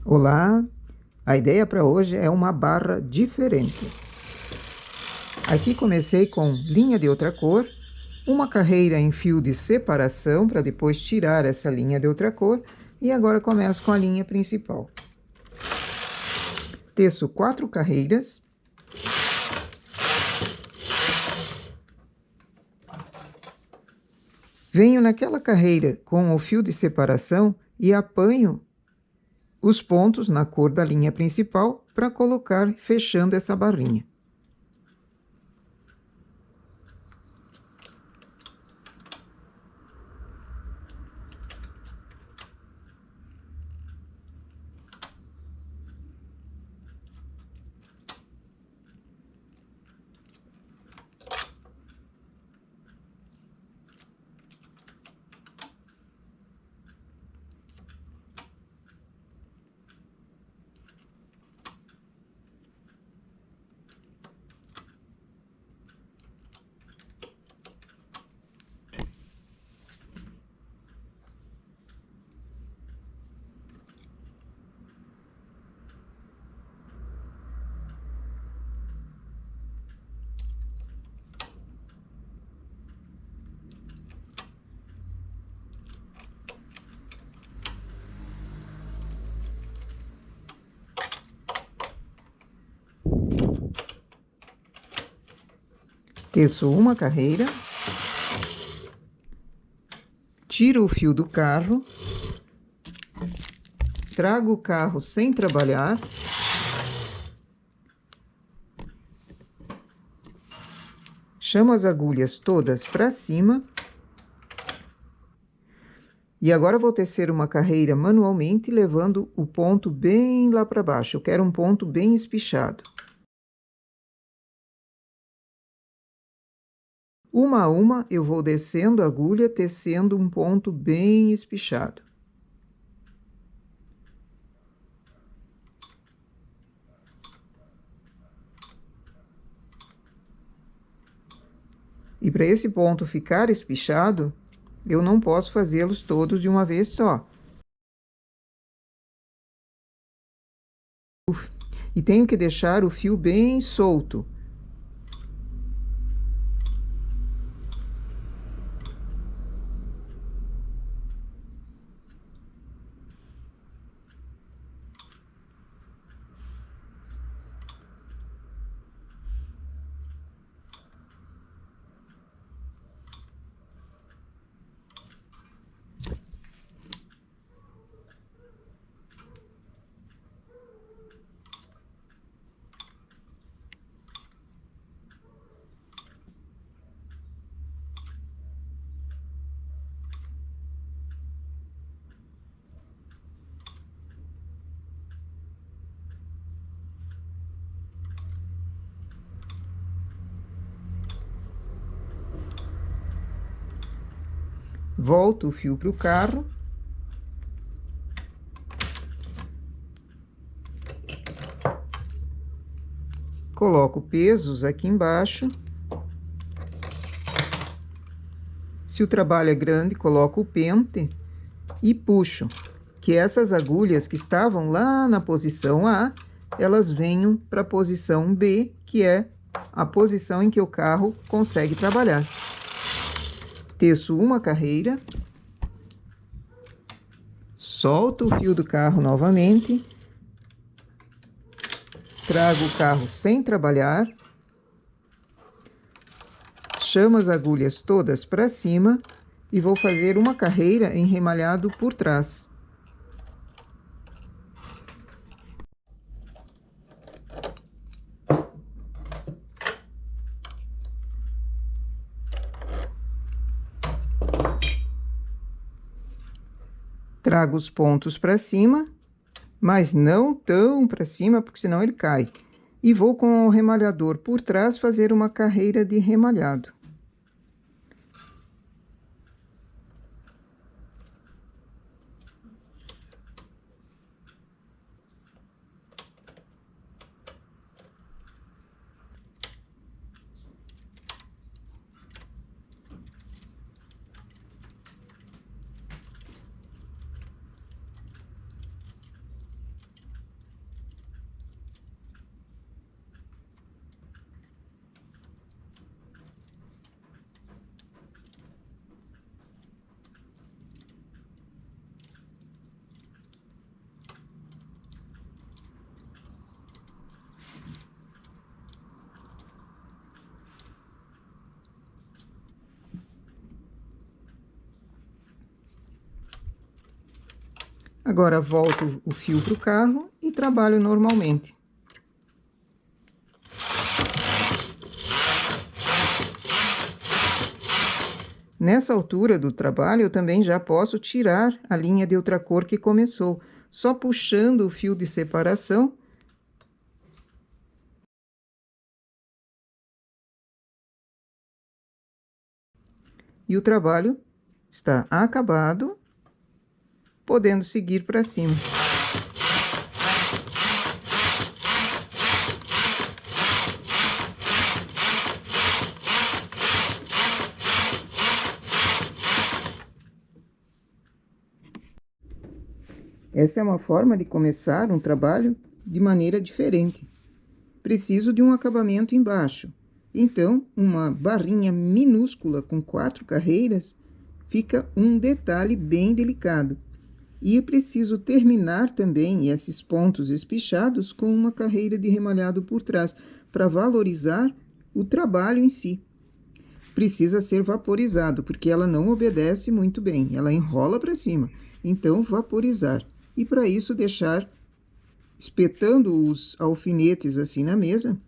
Olá, a ideia para hoje é uma barra diferente. Aqui comecei com linha de outra cor, uma carreira em fio de separação para depois tirar essa linha de outra cor e agora começo com a linha principal. Teço 4 carreiras. Venho naquela carreira com o fio de separação e apanho os pontos na cor da linha principal para colocar fechando essa barrinha. Teço uma carreira, tiro o fio do carro, trago o carro sem trabalhar, chamo as agulhas todas para cima e agora vou tecer uma carreira manualmente, levando o ponto bem lá para baixo. Eu quero um ponto bem espichado. Uma a uma, eu vou descendo a agulha, tecendo um ponto bem espichado. E para esse ponto ficar espichado, eu não posso fazê-los todos de uma vez só. E tenho que deixar o fio bem solto. Volto o fio para o carro. Coloco pesos aqui embaixo. Se o trabalho é grande, coloco o pente e puxo, que essas agulhas que estavam lá na posição A, elas venham para a posição B, que é a posição em que o carro consegue trabalhar. Teço uma carreira, solto o fio do carro novamente, trago o carro sem trabalhar, chamo as agulhas todas para cima e vou fazer uma carreira em remalhado por trás. Trago os pontos para cima, mas não tão para cima, porque senão ele cai. E vou com o remalhador por trás fazer uma carreira de remalhado. Agora volto o fio para o carro e trabalho normalmente. Nessa altura do trabalho, eu também já posso tirar a linha de outra cor que começou, só puxando o fio de separação. E o trabalho está acabado, podendo seguir para cima. Essa é uma forma de começar um trabalho de maneira diferente. Preciso de um acabamento embaixo. Então, uma barrinha minúscula com 4 carreiras fica um detalhe bem delicado. E preciso terminar também esses pontos espichados com uma carreira de remalhado por trás, para valorizar o trabalho em si. Precisa ser vaporizado, porque ela não obedece muito bem, ela enrola para cima. Então, vaporizar. E para isso, deixar espetando os alfinetes assim na mesa.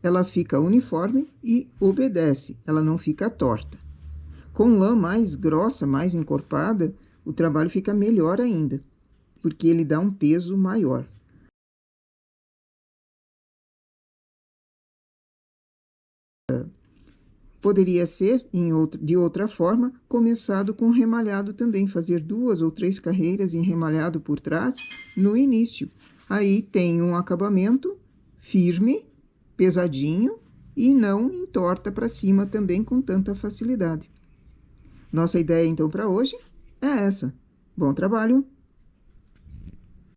Ela fica uniforme e obedece, ela não fica torta. Com lã mais grossa, mais encorpada, o trabalho fica melhor ainda, porque ele dá um peso maior. Poderia ser, de outra forma, começado com remalhado também, fazer 2 ou 3 carreiras em remalhado por trás no início. Aí tem um acabamento firme, pesadinho e não entorta para cima também com tanta facilidade. Nossa ideia, então, para hoje é essa. Bom trabalho!